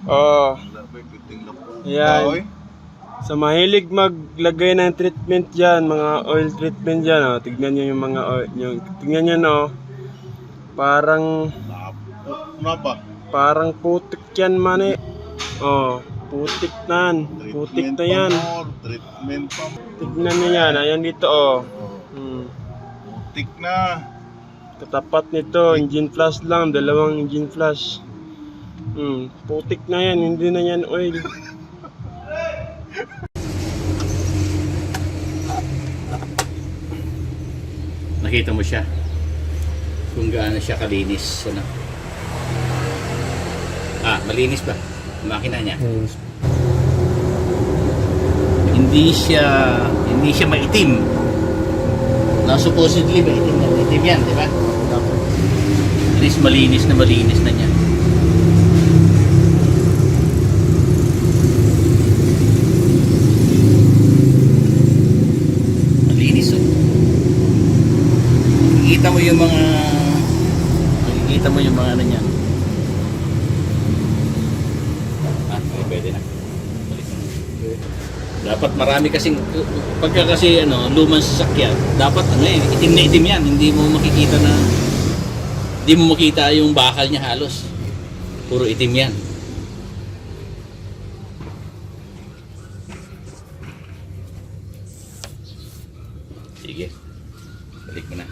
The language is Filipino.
Oh, Wala ba piting lapo? yan. Oy. Sa mahilig maglagay ng treatment dyan, mga oil treatment dyan, oh. Tignan nyo yung mga oil, tignan nyo, no. Parang Ano ba? putik yan, mani. Oh, putik na yan. Putik na yan. Treatment pa. Tignan nyo yan, ayan dito, oh. Oh, putik na. Katapat nito, engine flush lang, dalawang engine flush. Putik na yan, hindi na yan oil. Nakita mo siya kung gaano siya kalinis, ano? Malinis ba makina niya? Hindi siya maitim na supposedly maitim yan, di ba? At least malinis na niya. Malinis, oh. Makikita mo yung mga ano niyan. Okay, pwede na. Balik na. Dapat marami kasing pagka kasi lumang sasakyan, dapat itim na itim yan. Hindi mo makita yung bakal niya halos. Puro itim yan. Sige. Balik mo na.